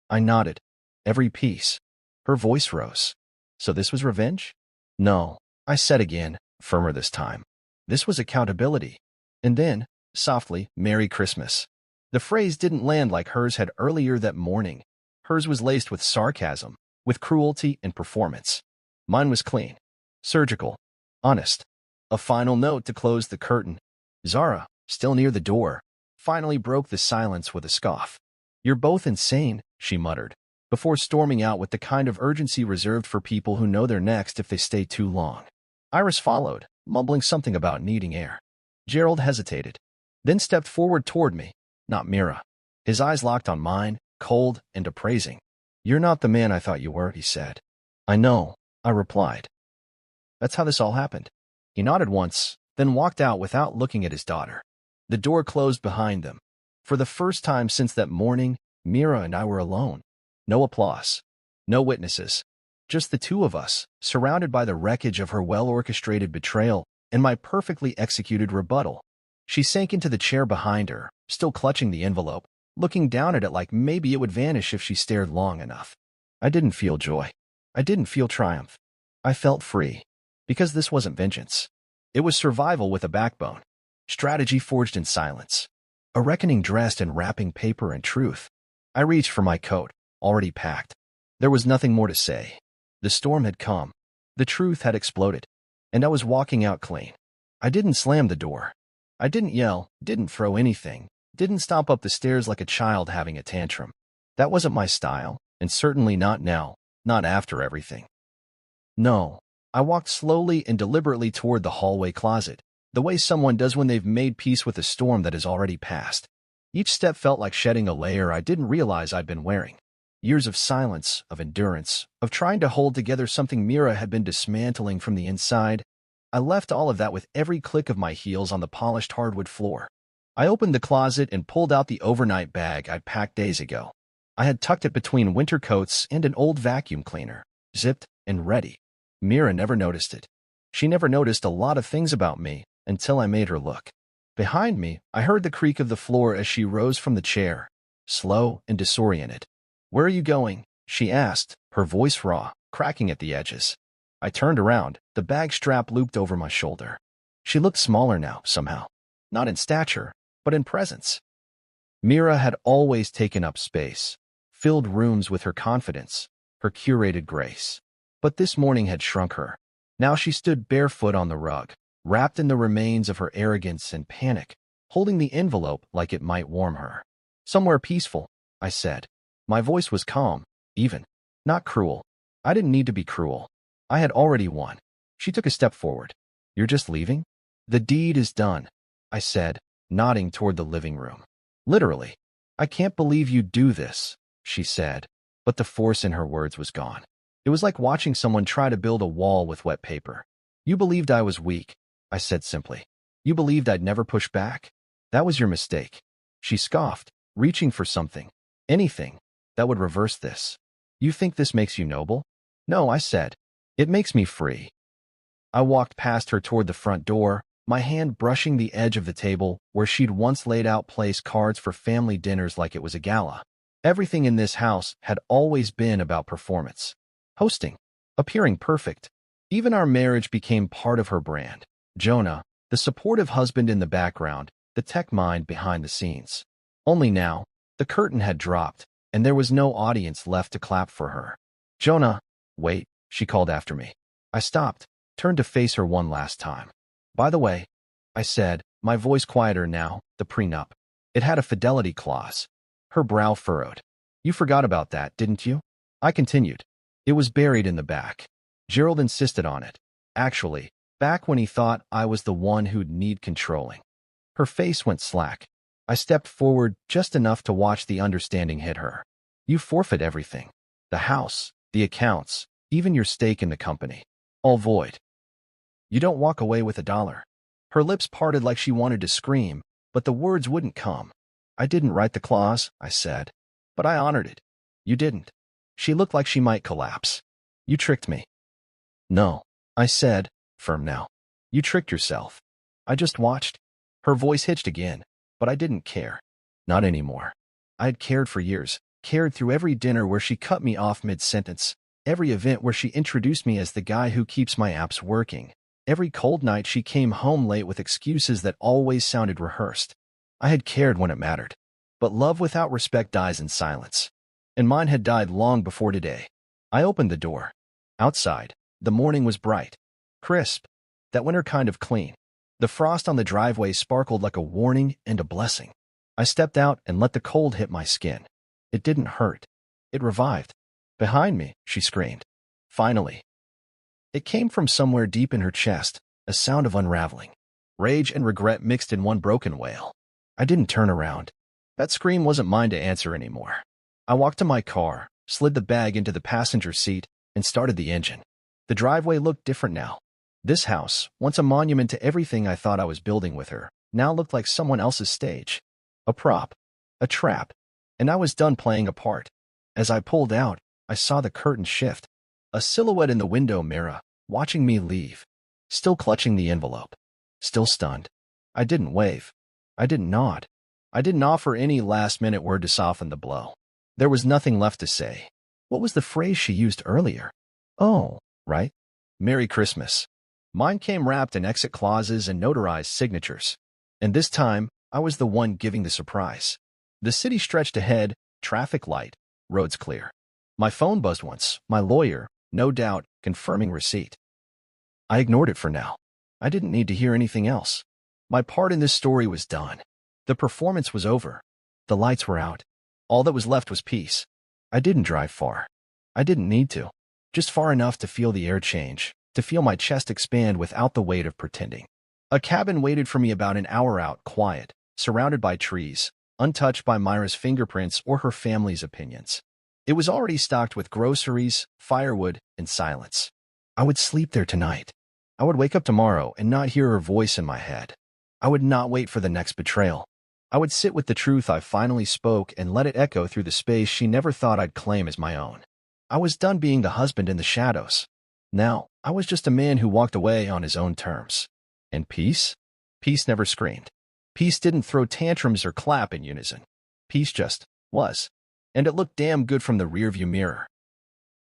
I nodded. Every piece. Her voice rose. So this was revenge? No, I said again, firmer this time. This was accountability. And then, softly, Merry Christmas. The phrase didn't land like hers had earlier that morning. Hers was laced with sarcasm, with cruelty and performance. Mine was clean, surgical, honest. A final note to close the curtain. Zara, still near the door, finally broke the silence with a scoff. You're both insane, she muttered, before storming out with the kind of urgency reserved for people who know they're next if they stay too long. Iris followed, mumbling something about needing air. Gerald hesitated, then stepped forward toward me, not Mira. His eyes locked on mine, cold and appraising. You're not the man I thought you were, he said. I know, I replied. That's how this all happened. He nodded once, then walked out without looking at his daughter. The door closed behind them. For the first time since that morning, Mira and I were alone. No applause. No witnesses. Just the two of us, surrounded by the wreckage of her well-orchestrated betrayal and my perfectly executed rebuttal. She sank into the chair behind her, still clutching the envelope, looking down at it like maybe it would vanish if she stared long enough. I didn't feel joy. I didn't feel triumph. I felt free. Because this wasn't vengeance. It was survival with a backbone. Strategy forged in silence. A reckoning dressed in wrapping paper and truth. I reached for my coat, already packed. There was nothing more to say. The storm had come. The truth had exploded. And I was walking out clean. I didn't slam the door. I didn't yell, didn't throw anything, didn't stomp up the stairs like a child having a tantrum. That wasn't my style, and certainly not now, not after everything. No, I walked slowly and deliberately toward the hallway closet, the way someone does when they've made peace with a storm that has already passed. Each step felt like shedding a layer I didn't realize I'd been wearing. Years of silence, of endurance, of trying to hold together something Mira had been dismantling from the inside. I left all of that with every click of my heels on the polished hardwood floor. I opened the closet and pulled out the overnight bag I'd packed days ago. I had tucked it between winter coats and an old vacuum cleaner, zipped and ready. Mira never noticed it. She never noticed a lot of things about me until I made her look. Behind me, I heard the creak of the floor as she rose from the chair, slow and disoriented. Where are you going? She asked, her voice raw, cracking at the edges. I turned around, the bag strap looped over my shoulder. She looked smaller now, somehow. Not in stature, but in presence. Mira had always taken up space, filled rooms with her confidence, her curated grace. But this morning had shrunk her. Now she stood barefoot on the rug, wrapped in the remains of her arrogance and panic, holding the envelope like it might warm her. Somewhere peaceful, I said. My voice was calm, even. Not cruel. I didn't need to be cruel. I had already won. She took a step forward. You're just leaving? The deed is done, I said, nodding toward the living room. Literally. I can't believe you do this, she said, but the force in her words was gone. It was like watching someone try to build a wall with wet paper. You believed I was weak, I said simply. You believed I'd never push back? That was your mistake. She scoffed, reaching for something, anything, that would reverse this. You think this makes you noble? No, I said. It makes me free. I walked past her toward the front door, my hand brushing the edge of the table where she'd once laid out place cards for family dinners like it was a gala. Everything in this house had always been about performance. Hosting. Appearing perfect. Even our marriage became part of her brand. Jonah, the supportive husband in the background, the tech mind behind the scenes. Only now, the curtain had dropped, and there was no audience left to clap for her. Jonah, wait, she called after me. I stopped, turned to face her one last time. By the way, I said, my voice quieter now, the prenup. It had a fidelity clause. Her brow furrowed. You forgot about that, didn't you? I continued. It was buried in the back. Gerald insisted on it. Actually, back when he thought I was the one who'd need controlling. Her face went slack. I stepped forward just enough to watch the understanding hit her. You forfeit everything. The house, the accounts, even your stake in the company. All void. You don't walk away with $1. Her lips parted like she wanted to scream, but the words wouldn't come. I didn't write the clause, I said, but I honored it. You didn't. She looked like she might collapse. You tricked me. No, I said, firm now. You tricked yourself. I just watched. Her voice hitched again, but I didn't care. Not anymore. I had cared for years, cared through every dinner where she cut me off mid-sentence, every event where she introduced me as the guy who keeps my apps working, every cold night she came home late with excuses that always sounded rehearsed. I had cared when it mattered. But love without respect dies in silence. And mine had died long before today. I opened the door. Outside, the morning was bright, crisp, that winter kind of clean. The frost on the driveway sparkled like a warning and a blessing. I stepped out and let the cold hit my skin. It didn't hurt. It revived. Behind me, she screamed. Finally. It came from somewhere deep in her chest, a sound of unraveling. Rage and regret mixed in one broken wail. I didn't turn around. That scream wasn't mine to answer anymore. I walked to my car, slid the bag into the passenger seat, and started the engine. The driveway looked different now. This house, once a monument to everything I thought I was building with her, now looked like someone else's stage. A prop. A trap. And I was done playing a part. As I pulled out, I saw the curtain shift. A silhouette in the window mirror, watching me leave. Still clutching the envelope. Still stunned. I didn't wave. I didn't nod. I didn't offer any last-minute word to soften the blow. There was nothing left to say. What was the phrase she used earlier? Oh, right. Merry Christmas. Mine came wrapped in exit clauses and notarized signatures. And this time, I was the one giving the surprise. The city stretched ahead, traffic light, roads clear. My phone buzzed once, my lawyer, no doubt, confirming receipt. I ignored it for now. I didn't need to hear anything else. My part in this story was done. The performance was over. The lights were out. All that was left was peace. I didn't drive far. I didn't need to. Just far enough to feel the air change, to feel my chest expand without the weight of pretending. A cabin waited for me about an hour out, quiet, surrounded by trees, untouched by Myra's fingerprints or her family's opinions. It was already stocked with groceries, firewood, and silence. I would sleep there tonight. I would wake up tomorrow and not hear her voice in my head. I would not wait for the next betrayal. I would sit with the truth I finally spoke and let it echo through the space she never thought I'd claim as my own. I was done being the husband in the shadows. Now, I was just a man who walked away on his own terms. And peace? Peace never screamed. Peace didn't throw tantrums or clap in unison. Peace just was. And it looked damn good from the rearview mirror.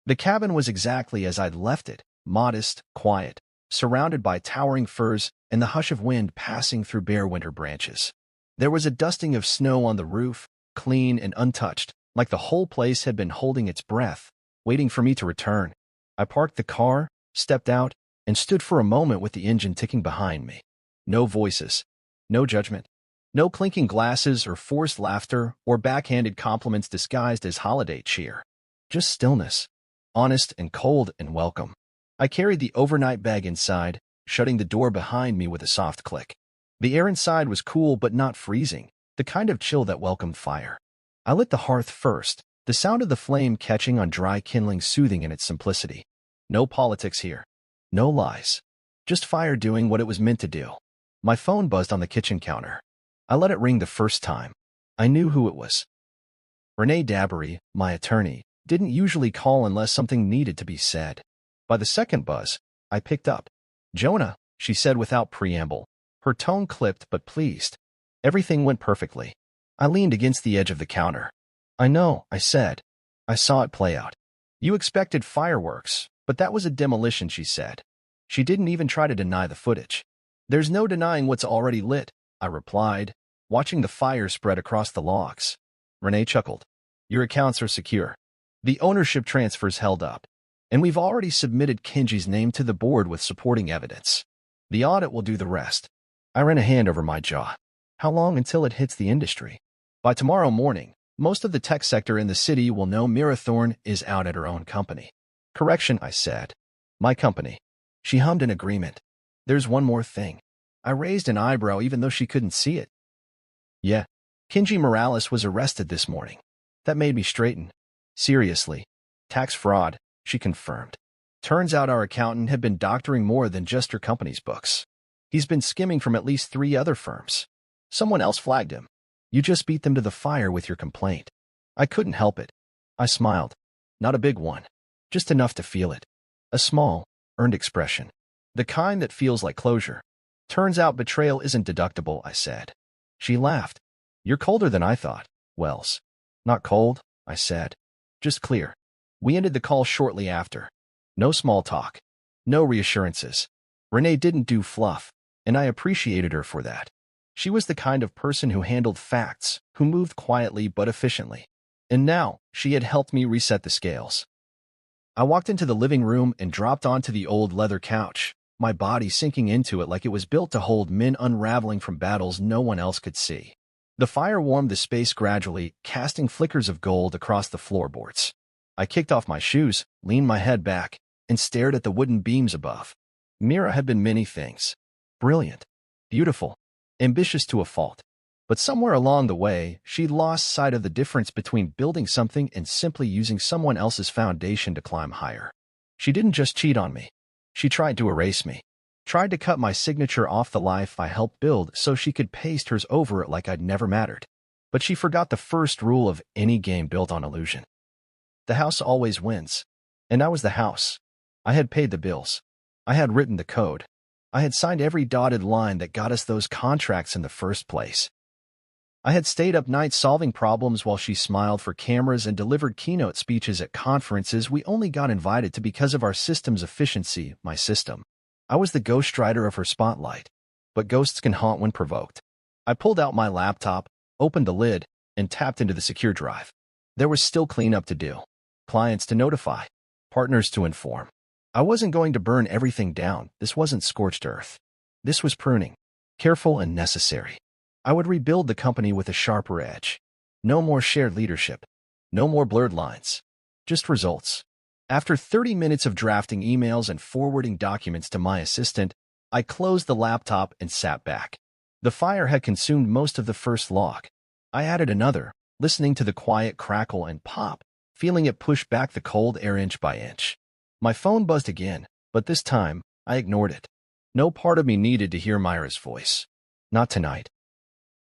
The cabin was exactly as I'd left it, modest, quiet, surrounded by towering firs and the hush of wind passing through bare winter branches. There was a dusting of snow on the roof, clean and untouched, like the whole place had been holding its breath, waiting for me to return. I parked the car, stepped out, and stood for a moment with the engine ticking behind me. No voices, no judgment, no clinking glasses or forced laughter or backhanded compliments disguised as holiday cheer. Just stillness, honest and cold and welcome. I carried the overnight bag inside, shutting the door behind me with a soft click. The air inside was cool but not freezing, the kind of chill that welcomed fire. I lit the hearth first, the sound of the flame catching on dry kindling soothing in its simplicity. No politics here. No lies. Just fire doing what it was meant to do. My phone buzzed on the kitchen counter. I let it ring the first time. I knew who it was. Renee Dabbery, my attorney, didn't usually call unless something needed to be said. By the second buzz, I picked up. Jonah, she said without preamble. Her tone clipped but pleased. Everything went perfectly. I leaned against the edge of the counter. I know, I said. I saw it play out. You expected fireworks, but that was a demolition, she said. She didn't even try to deny the footage. There's no denying what's already lit, I replied, watching the fire spread across the logs. Renee chuckled. Your accounts are secure. The ownership transfer's held up. And we've already submitted Kenji's name to the board with supporting evidence. The audit will do the rest. I ran a hand over my jaw. How long until it hits the industry? By tomorrow morning, most of the tech sector in the city will know Mira Thorne is out at her own company. Correction, I said. My company. She hummed in agreement. There's one more thing. I raised an eyebrow even though she couldn't see it. Yeah, Kenji Morales was arrested this morning. That made me straighten. Seriously. Tax fraud, she confirmed. Turns out our accountant had been doctoring more than just her company's books. He's been skimming from at least 3 other firms. Someone else flagged him. You just beat them to the fire with your complaint. I couldn't help it. I smiled. Not a big one. Just enough to feel it. A small, earned expression. The kind that feels like closure. Turns out betrayal isn't deductible, I said. She laughed. You're colder than I thought, Wells. Not cold, I said. Just clear. We ended the call shortly after. No small talk. No reassurances. Renee didn't do fluff, and I appreciated her for that. She was the kind of person who handled facts, who moved quietly but efficiently. And now, she had helped me reset the scales. I walked into the living room and dropped onto the old leather couch, my body sinking into it like it was built to hold men unraveling from battles no one else could see. The fire warmed the space gradually, casting flickers of gold across the floorboards. I kicked off my shoes, leaned my head back, and stared at the wooden beams above. Mira had been many things. Brilliant, beautiful, ambitious to a fault. But somewhere along the way, she'd lost sight of the difference between building something and simply using someone else's foundation to climb higher. She didn't just cheat on me. She tried to erase me. Tried to cut my signature off the life I helped build so she could paste hers over it like I'd never mattered. But she forgot the first rule of any game built on illusion. The house always wins. And I was the house. I had paid the bills. I had written the code. I had signed every dotted line that got us those contracts in the first place. I had stayed up nights solving problems while she smiled for cameras and delivered keynote speeches at conferences we only got invited to because of our system's efficiency, my system. I was the ghostwriter of her spotlight. But ghosts can haunt when provoked. I pulled out my laptop, opened the lid, and tapped into the secure drive. There was still cleanup to do. Clients to notify. Partners to inform. I wasn't going to burn everything down. This wasn't scorched earth. This was pruning. Careful and necessary. I would rebuild the company with a sharper edge. No more shared leadership. No more blurred lines. Just results. After 30 minutes of drafting emails and forwarding documents to my assistant, I closed the laptop and sat back. The fire had consumed most of the first log. I added another, listening to the quiet crackle and pop, feeling it push back the cold air inch by inch. My phone buzzed again, but this time, I ignored it. No part of me needed to hear Myra's voice. Not tonight.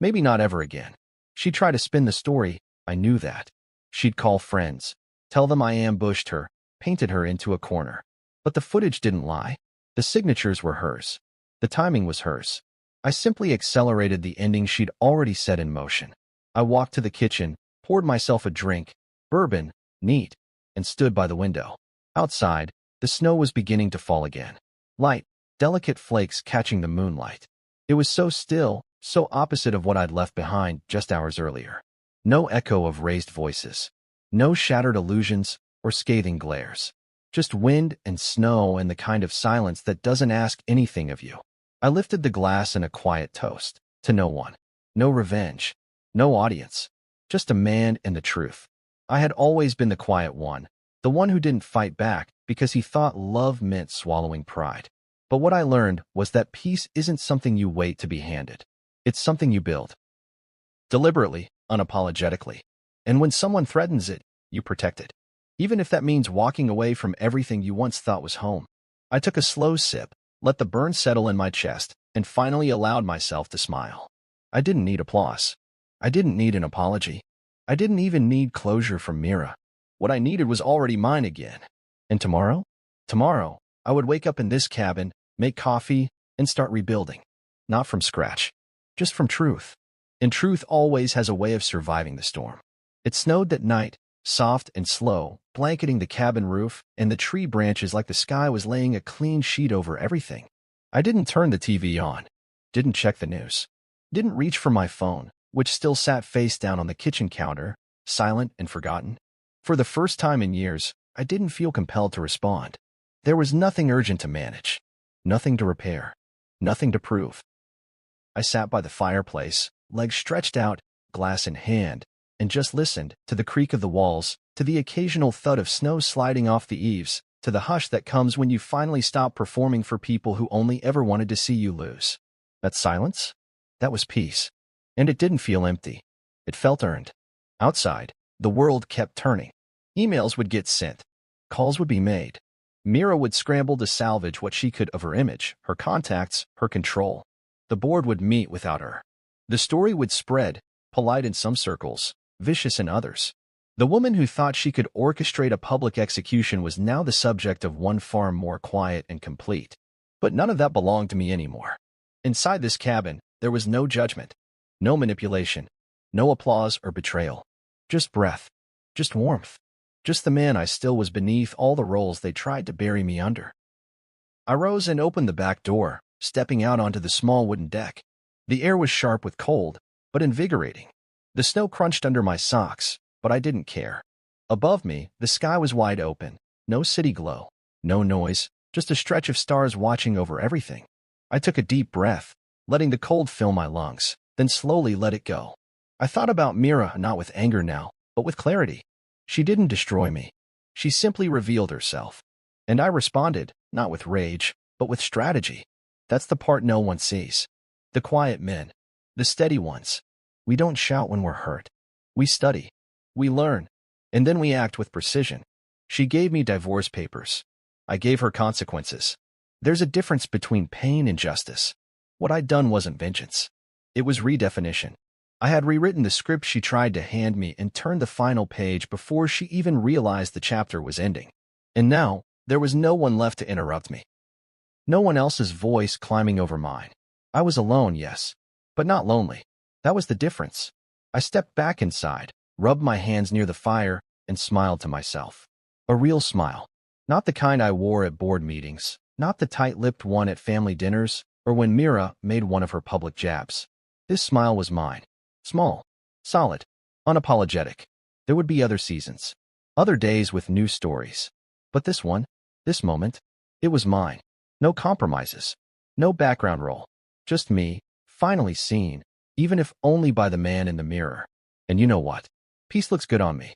Maybe not ever again. She'd try to spin the story, I knew that. She'd call friends, tell them I ambushed her, painted her into a corner. But the footage didn't lie. The signatures were hers. The timing was hers. I simply accelerated the ending she'd already set in motion. I walked to the kitchen, poured myself a drink, bourbon, neat, and stood by the window. Outside, the snow was beginning to fall again. Light, delicate flakes catching the moonlight. It was so still, so opposite of what I'd left behind just hours earlier. No echo of raised voices. No shattered illusions or scathing glares. Just wind and snow and the kind of silence that doesn't ask anything of you. I lifted the glass in a quiet toast. To no one. No revenge. No audience. Just a man and the truth. I had always been the quiet one. The one who didn't fight back because he thought love meant swallowing pride. But what I learned was that peace isn't something you wait to be handed. It's something you build. Deliberately, unapologetically. And when someone threatens it, you protect it. Even if that means walking away from everything you once thought was home. I took a slow sip, let the burn settle in my chest, and finally allowed myself to smile. I didn't need applause. I didn't need an apology. I didn't even need closure from Mira. What I needed was already mine again. And tomorrow? Tomorrow, I would wake up in this cabin, make coffee, and start rebuilding. Not from scratch. Just from truth. And truth always has a way of surviving the storm. It snowed that night, soft and slow, blanketing the cabin roof and the tree branches like the sky was laying a clean sheet over everything. I didn't turn the TV on. Didn't check the news. Didn't reach for my phone, which still sat face down on the kitchen counter, silent and forgotten. For the first time in years, I didn't feel compelled to respond. There was nothing urgent to manage. Nothing to repair. Nothing to prove. I sat by the fireplace, legs stretched out, glass in hand, and just listened to the creak of the walls, to the occasional thud of snow sliding off the eaves, to the hush that comes when you finally stop performing for people who only ever wanted to see you lose. That silence? That was peace. And it didn't feel empty. It felt earned. Outside, the world kept turning. Emails would get sent. Calls would be made. Mira would scramble to salvage what she could of her image, her contacts, her control. The board would meet without her. The story would spread, polite in some circles, vicious in others. The woman who thought she could orchestrate a public execution was now the subject of one far more quiet and complete. But none of that belonged to me anymore. Inside this cabin, there was no judgment, no manipulation, no applause or betrayal. Just breath, just warmth, just the man I still was beneath all the roles they tried to bury me under. I rose and opened the back door, stepping out onto the small wooden deck. The air was sharp with cold, but invigorating. The snow crunched under my socks, but I didn't care. Above me, the sky was wide open. No city glow, no noise, just a stretch of stars watching over everything. I took a deep breath, letting the cold fill my lungs, then slowly let it go. I thought about Mira not with anger now, but with clarity. She didn't destroy me. She simply revealed herself. And I responded, not with rage, but with strategy. That's the part no one sees. The quiet men. The steady ones. We don't shout when we're hurt. We study. We learn. And then we act with precision. She gave me divorce papers. I gave her consequences. There's a difference between pain and justice. What I'd done wasn't vengeance. It was redefinition. I had rewritten the script she tried to hand me and turned the final page before she even realized the chapter was ending. And now, there was no one left to interrupt me. No one else's voice climbing over mine. I was alone, yes, but not lonely. That was the difference. I stepped back inside, rubbed my hands near the fire, and smiled to myself. A real smile. Not the kind I wore at board meetings, not the tight-lipped one at family dinners, or when Mira made one of her public jabs. This smile was mine. Small, solid, unapologetic. There would be other seasons, other days with new stories. But this one, this moment, it was mine. No compromises, no background role. Just me, finally seen, even if only by the man in the mirror. And you know what? Peace looks good on me.